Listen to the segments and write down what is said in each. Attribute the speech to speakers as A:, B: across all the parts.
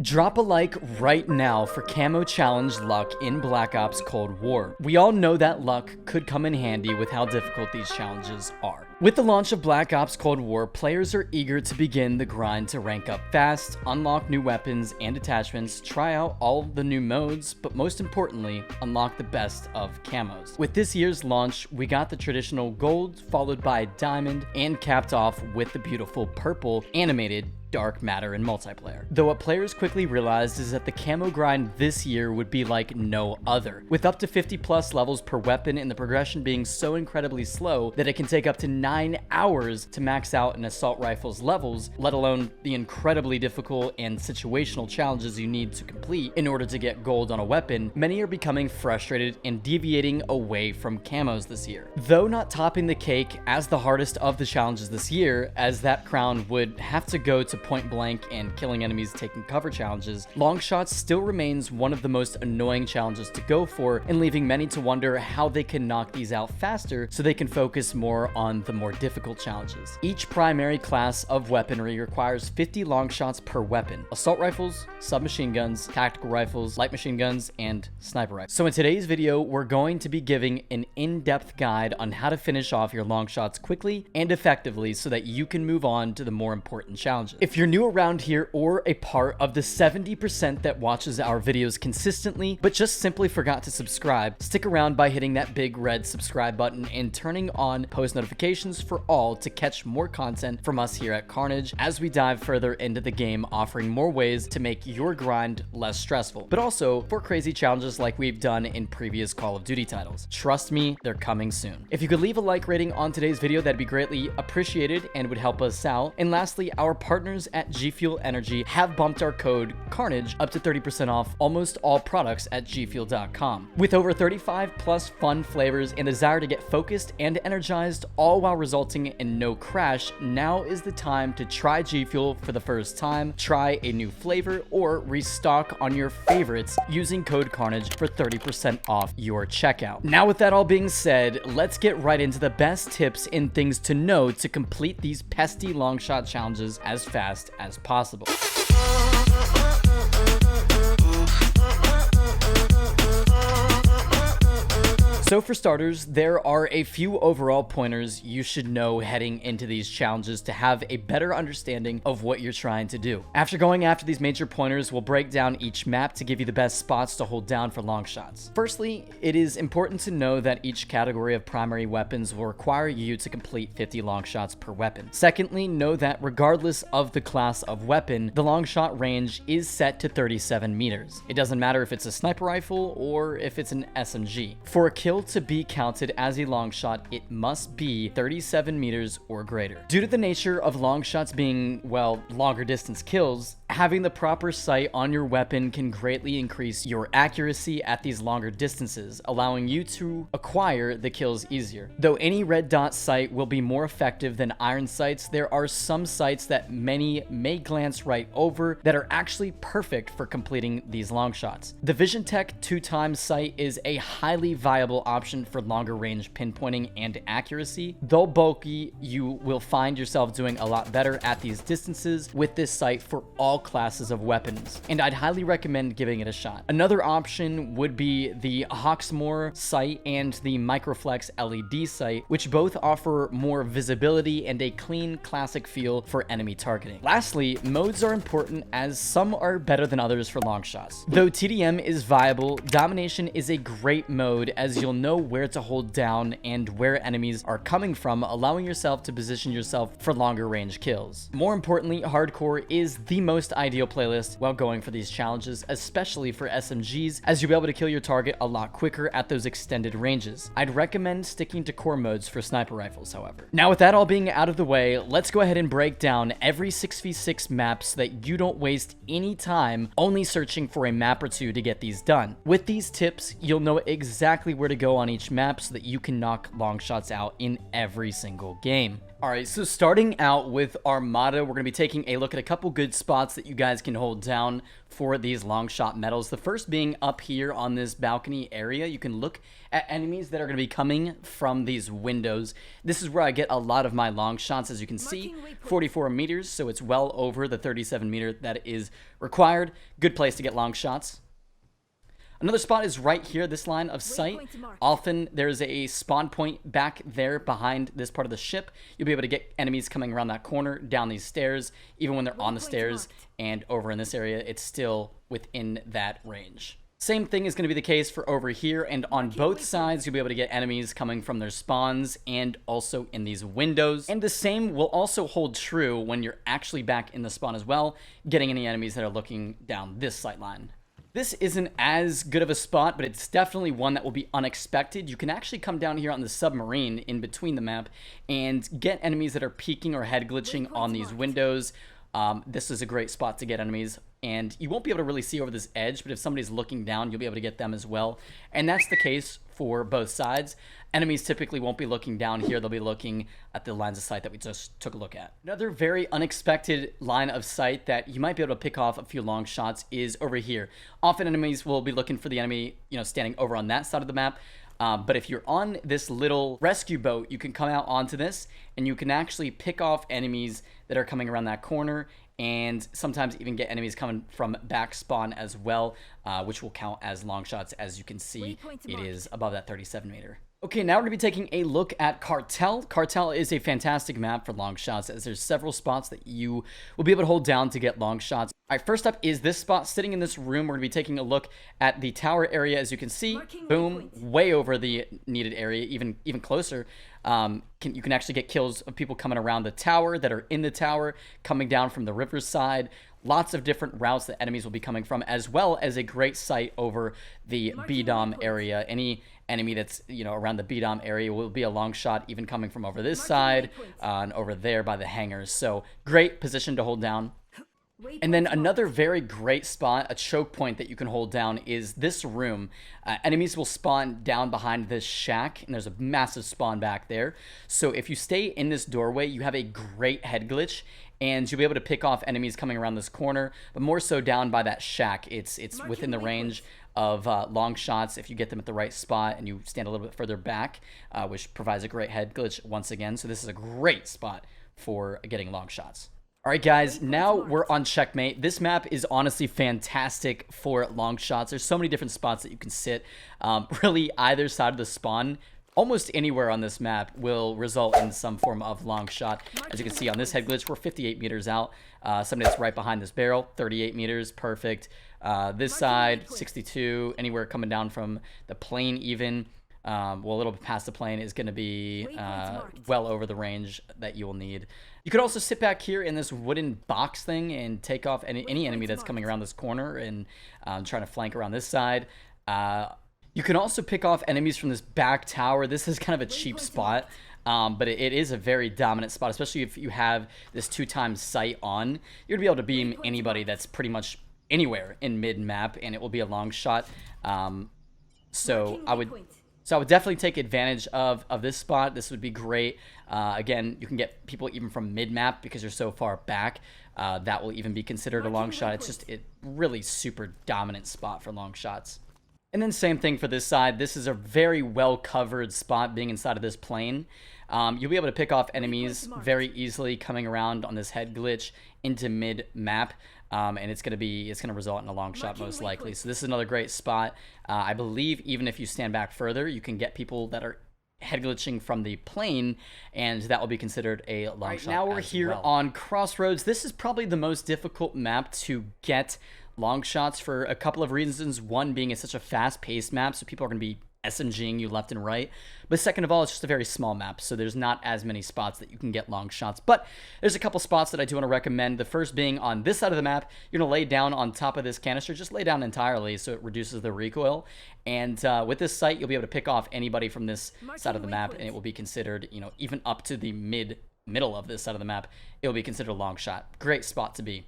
A: Drop a like right now for Camo Challenge luck in Black Ops Cold War. We all know that luck could come in handy with how difficult these challenges are. With the launch of Black Ops Cold War, players are eager to begin the grind to rank up fast, unlock new weapons and attachments, try out all the new modes, but most importantly, unlock the best of camos. With this year's launch, we got the traditional gold, followed by diamond, and capped off with the beautiful purple animated dark matter in multiplayer. Though what players quickly realized is that the camo grind this year would be like no other, with up to 50 plus levels per weapon and the progression being so incredibly slow that it can take up to 9 hours to max out an assault rifle's levels, let alone the incredibly difficult and situational challenges you need to complete in order to get gold on a weapon. Many are becoming frustrated and deviating away from camos this year. Though not topping the cake as the hardest of the challenges this year, as that crown would have to go to point blank and killing enemies taking cover challenges, LONGSHOTS still remains one of the most annoying challenges to go for, and leaving many to wonder how they can knock these out faster so they can focus more on the more difficult challenges. Each primary class of weaponry requires 50 long shots per weapon: assault rifles, submachine guns, tactical rifles, light machine guns, and sniper rifles. So in today's video, we're going to be giving an in-depth guide on how to finish off your long shots quickly and effectively so that you can move on to the more important challenges. If you're new around here or a part of the 70% that watches our videos consistently, but just simply forgot to subscribe, stick around by hitting that big red subscribe button and turning on post notifications for all to catch more content from us here at Carnage as we dive further into the game, offering more ways to make your grind less stressful, but also for crazy challenges like we've done in previous Call of Duty titles. Trust me, they're coming soon. If you could leave a like rating on today's video, that'd be greatly appreciated and would help us out. And lastly, our partners at G Fuel Energy have bumped our code Carnage up to 30% off almost all products at gfuel.com. With over 35 plus fun flavors and desire to get focused and energized, all while resulting in no crash, now is the time to try G Fuel for the first time, try a new flavor, or restock on your favorites using code Carnage for 30% off your checkout. Now with that all being said, let's get right into the best tips and things to know to complete these pesty long shot challenges as fast as possible. So for starters, there are a few overall pointers you should know heading into these challenges to have a better understanding of what you're trying to do. After going after these major pointers, we'll break down each map to give you the best spots to hold down for long shots. Firstly, it is important to know that each category of primary weapons will require you to complete 50 long shots per weapon. Secondly, know that regardless of the class of weapon, the long shot range is set to 37 meters. It doesn't matter if it's a sniper rifle or if it's an SMG. For a kill to be counted as a long shot, it must be 37 meters or greater. Due to the nature of long shots being, well, longer distance kills, having the proper sight on your weapon can greatly increase your accuracy at these longer distances, allowing you to acquire the kills easier. Though any red dot sight will be more effective than iron sights, there are some sights that many may glance right over that are actually perfect for completing these long shots. The Vision Tech 2x sight is a highly viable option for longer range pinpointing and accuracy. Though bulky, you will find yourself doing a lot better at these distances with this sight for all classes of weapons, and I'd highly recommend giving it a shot. Another option would be the Hawksmoor sight and the Microflex LED sight, which both offer more visibility and a clean, classic feel for enemy targeting. Lastly, modes are important as some are better than others for long shots. Though TDM is viable, Domination is a great mode as you'll know where to hold down and where enemies are coming from, allowing yourself to position yourself for longer range kills. More importantly, Hardcore is the most ideal playlist while going for these challenges, especially for SMGs, as you'll be able to kill your target a lot quicker at those extended ranges. I'd recommend sticking to core modes for sniper rifles, however. Now with that all being out of the way, let's go ahead and break down every 6v6 map so that you don't waste any time only searching for a map or two to get these done. With these tips, you'll know exactly where to go go on each map so that you can knock long shots out in every single game. Alright, so starting out with Armada, we're going to be taking a look at a couple good spots that you guys can hold down for these long shot medals. The first being up here on this balcony area. You can look at enemies that are going to be coming from these windows. This is where I get a lot of my long shots, as you can see, 44 meters, so it's well over the 37 meter that is required. Good place to get long shots. Another spot is right here, this line of sight. Often there's a spawn point back there behind this part of the ship. You'll be able to get enemies coming around that corner, down these stairs. Even when they're on the stairs and over in this area, it's still within that range. Same thing is going to be the case for over here, and on both sides you'll be able to get enemies coming from their spawns and also in these windows. And the same will also hold true when you're actually back in the spawn as well, getting any enemies that are looking down this sight line. This isn't as good of a spot, but it's definitely one that will be unexpected. You can actually come down here on the submarine in between the map and get enemies that are peeking or head glitching on these windows. This is a great spot to get enemies, and you won't be able to really see over this edge, but if somebody's looking down, you'll be able to get them as well. And that's the case for both sides. Enemies typically won't be looking down here. They'll be looking at the lines of sight that we just took a look at. Another very unexpected line of sight that you might be able to pick off a few long shots is over here. Often enemies will be looking for the enemy, standing over on that side of the map. But if you're on this little rescue boat, you can come out onto this and you can actually pick off enemies that are coming around that corner, and sometimes even get enemies coming from back spawn as well, which will count as long shots. As you can see, it is above that 37 meter. Okay, now we're going to be taking a look at Cartel. Cartel is a fantastic map for long shots, as there's several spots that you will be able to hold down to get long shots. All right, first up is this spot. Sitting in this room, we're going to be taking a look at the tower area. As you can see, boom, way over the needed area, even closer. You can actually get kills of people coming around the tower that are in the tower, coming down from the riverside. Lots of different routes that enemies will be coming from, as well as a great sight over the B-Dom area. Any enemy that's around the B-Dom area will be a long shot, even coming from over this side and over there by the hangars. So great position to hold down. And then another very great spot, a choke point that you can hold down, is this room. Enemies will spawn down behind this shack, and there's a massive spawn back there. So if you stay in this doorway, you have a great head glitch, and you'll be able to pick off enemies coming around this corner, but more so down by that shack. It's within the range of long shots if you get them at the right spot and you stand a little bit further back, which provides a great head glitch once again. So this is a great spot for getting long shots. All right, guys, now we're on Checkmate. This map is honestly fantastic for long shots. There's so many different spots that you can sit. Really, either side of the spawn, almost anywhere on this map will result in some form of long shot. As you can see on this head glitch, we're 58 meters out. Somebody that's right behind this barrel, 38 meters, perfect. This side, 62. Anywhere coming down from the plane even. Well, a little bit past the plane is going to be well over the range that you will need. You could also sit back here in this wooden box thing and take off any enemy that's coming around this corner and trying to flank around this side. You can also pick off enemies from this back tower. This is kind of a cheap spot, but it is a very dominant spot, especially if you have this 2x sight on. You're going to be able to beam anybody that's pretty much anywhere in mid-map, and it will be a long shot. So I would definitely take advantage of this spot. This would be great. Again, you can get people even from mid-map because you're so far back. That will even be considered a long shot. It's just a really super dominant spot for long shots. And then same thing for this side. This is a very well-covered spot being inside of this plane. You'll be able to pick off enemies very easily coming around on this head glitch into mid-map. And it's gonna result in a long shot most likely. So this is another great spot. I believe even if you stand back further, you can get people that are head glitching from the plane, and that will be considered a long shot. Now we're here on Crossroads. This is probably the most difficult map to get long shots for a couple of reasons. One being it's such a fast-paced map, so people are going to be SMGing you left and right. But second of all, it's just a very small map, so there's not as many spots that you can get long shots. But there's a couple spots that I do want to recommend. The first being on this side of the map. You're going to lay down on top of this canister. Just lay down entirely so it reduces the recoil. And with this sight, you'll be able to pick off anybody from this side of the map, and it will be considered, even up to the middle of this side of the map, it will be considered a long shot. Great spot to be.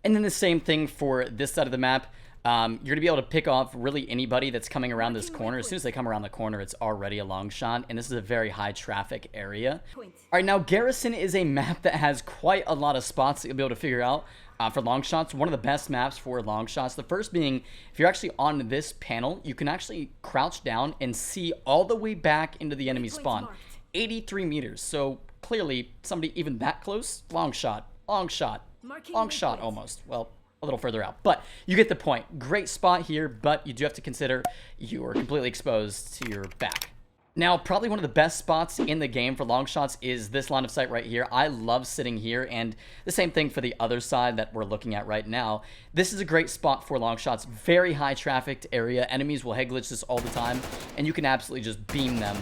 A: And then the same thing for this side of the map. You're going to be able to pick off really anybody that's coming around this corner. As soon as they come around the corner, it's already a long shot, and this is a very high traffic area. All right, now Garrison is a map that has quite a lot of spots that you'll be able to figure out for long shots. One of the best maps for long shots. The first being, if you're actually on this panel, you can actually crouch down and see all the way back into the enemy spawn. 83 meters, so clearly somebody even that close, long shot, long shot, long shot almost. Well, a little further out, but you get the point. Great spot here, but you do have to consider you are completely exposed to your back. Now, probably one of the best spots in the game for long shots is this line of sight right here. I love sitting here, and the same thing for the other side that we're looking at right now. This is a great spot for long shots. Very high trafficked area. Enemies will head glitch this all the time, and you can absolutely just beam them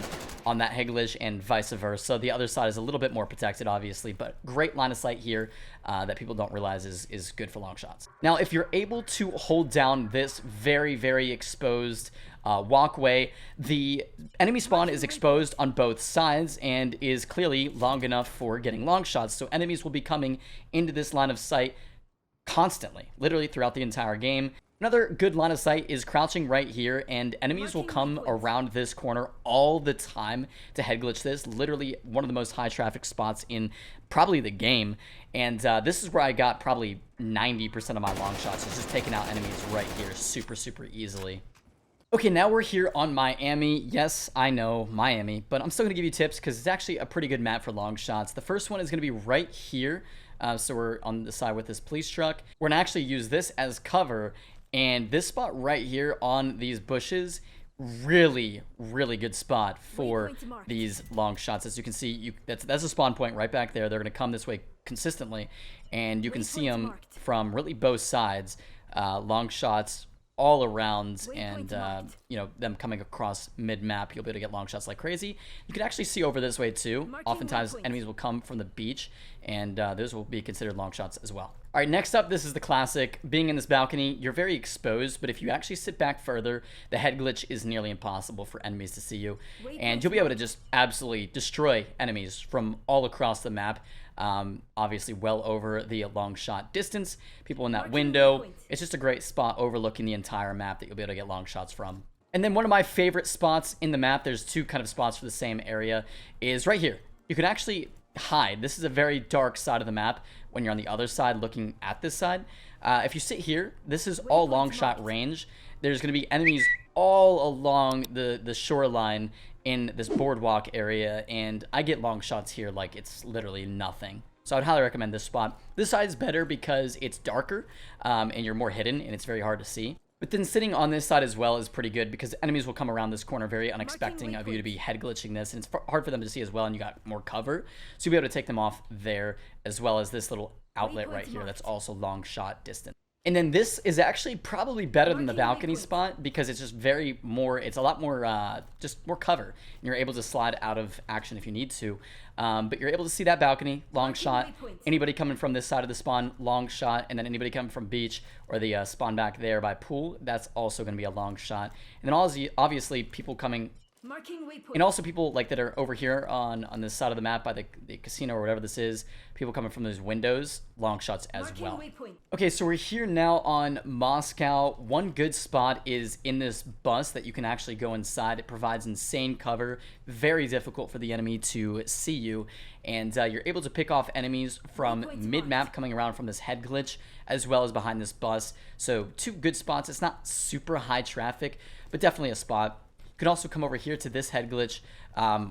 A: on that head glitch and vice versa. The other side is a little bit more protected, obviously, but great line of sight here that people don't realize is good for long shots. Now, if you're able to hold down this very, very exposed walkway, the enemy spawn is exposed on both sides and is clearly long enough for getting long shots. So enemies will be coming into this line of sight constantly, literally throughout the entire game. Another good line of sight is crouching right here, and enemies will come around this corner all the time to head glitch this. Literally one of the most high traffic spots in probably the game, and this is where I got probably 90% of my long shots. It's just taking out enemies right here super, super easily. Okay, now we're here on Miami. Yes, I know, Miami, but I'm still going to give you tips because it's actually a pretty good map for long shots. The first one is going to be right here. So we're on the side with this police truck. We're going to actually use this as cover, and this spot right here on these bushes, really, really good spot for these long shots. As you can see, that's a spawn point right back there. They're going to come this way consistently, and you can see them from really both sides. Long shots all around, and you know, them coming across mid-map, you'll be able to get long shots like crazy. You can actually see over this way too. Oftentimes enemies will come from the beach, and those will be considered long shots as well. All right, next up, this is the classic. Being in this balcony, you're very exposed, but if you actually sit back further, the head glitch is nearly impossible for enemies to see you, and you'll be able to just absolutely destroy enemies from all across the map. Obviously well over the long shot distance. People in that window. It's just a great spot overlooking the entire map that you'll be able to get long shots from. And then one of my favorite spots in the map, there's two kind of spots for the same area, is right here. You can actually hide. This is a very dark side of the map when you're on the other side looking at this side. If you sit here, this is all long shot range. There's going to be enemies all along the shoreline in this boardwalk area, and I get long shots here like it's literally nothing. So I'd highly recommend this spot. This side is better because it's darker and you're more hidden and it's very hard to see. But then sitting on this side as well is pretty good because enemies will come around this corner very unexpecting of you to be head glitching this, and it's hard for them to see as well, and you got more cover. So you'll be able to take them off there, as well as this little outlet right here that's also long shot distance. And then this is actually probably better than the balcony spot because it's just it's a lot more, just more cover. And you're able to slide out of action if you need to. But you're able to see that balcony, long shot. Anybody coming from this side of the spawn, long shot. And then anybody coming from beach or the spawn back there by pool, that's also going to be a long shot. And then obviously people coming, and also people like that are over here on this side of the map by the casino or whatever this is, people coming from those windows, long shots as well. Okay, so we're here now on Moscow. One good spot is in this bus that you can actually go inside. It provides insane cover, very difficult for the enemy to see you, and you're able to pick off enemies from mid-map coming around from this head glitch as well as behind this bus. So two good spots. It's not super high traffic, but definitely a spot. You can also come over here to this head glitch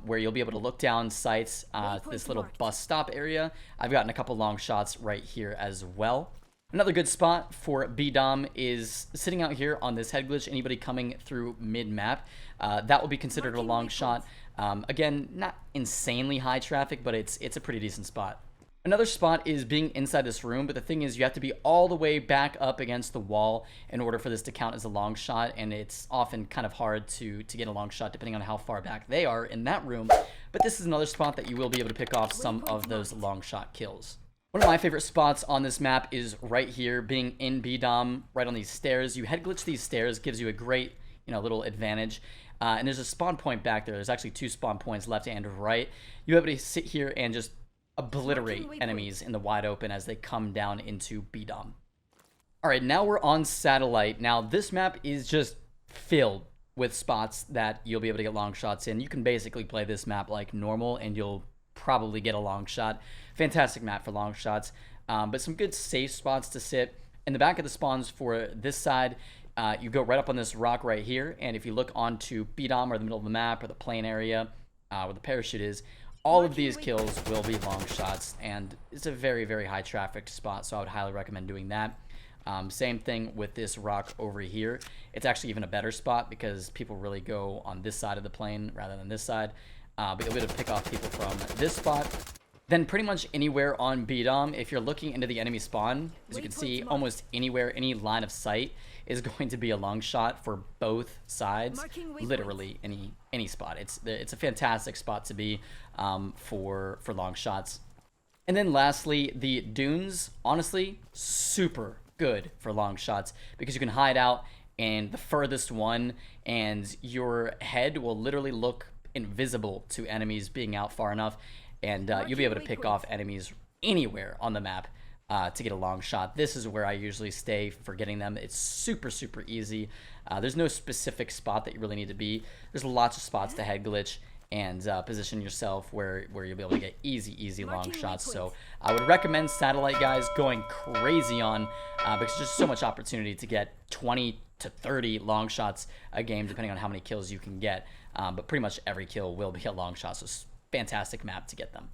A: where you'll be able to look down sights, this little bus stop area. I've gotten a couple long shots right here as well. Another good spot for B-Dom is sitting out here on this head glitch. Anybody coming through mid-map, that will be considered a long shot. Again, not insanely high traffic, but it's a pretty decent spot. Another spot is being inside this room, but the thing is you have to be all the way back up against the wall in order for this to count as a long shot, and it's often kind of hard to get a long shot depending on how far back they are in that room. But this is another spot that you will be able to pick off some of those long shot kills. One of my favorite spots on this map is right here, being in B-Dom, right on these stairs. You head glitch these stairs, gives you a great, little advantage. And there's a spawn point back there. There's actually two spawn points, left and right. You're able to sit here and just obliterate enemies in the wide open as they come down into B-Dom. All right, now we're on Satellite. Now, this map is just filled with spots that you'll be able to get long shots in. You can basically play this map like normal, and you'll probably get a long shot. Fantastic map for long shots, but some good safe spots to sit. In the back of the spawns for this side, you go right up on this rock right here, and if you look onto B-Dom or the middle of the map or the plane area where the parachute is, all of these kills will be long shots, and it's a very, very high trafficked spot, so I would highly recommend doing that. Same thing with this rock over here. It's actually even a better spot because people really go on this side of the plane rather than this side. But you'll be able to pick off people from this spot. Then pretty much anywhere on B-Dom, if you're looking into the enemy spawn, as you can see, almost anywhere, any line of sight is going to be a long shot for both sides. Literally any spot. It's a fantastic spot to be for long shots. And then lastly, the dunes, honestly, super good for long shots because you can hide out in the furthest one and your head will literally look invisible to enemies being out far enough, and you'll be able to pick off enemies anywhere on the map to get a long shot. This is where I usually stay for getting them. It's super, super easy. There's no specific spot that you really need to be. There's lots of spots to head glitch and position yourself where you'll be able to get easy long shots. So I would recommend Satellite, guys, going crazy on because there's so much opportunity to get 20 to 30 long shots a game, depending on how many kills you can get. But pretty much every kill will be a long shot, so it's a fantastic map to get them.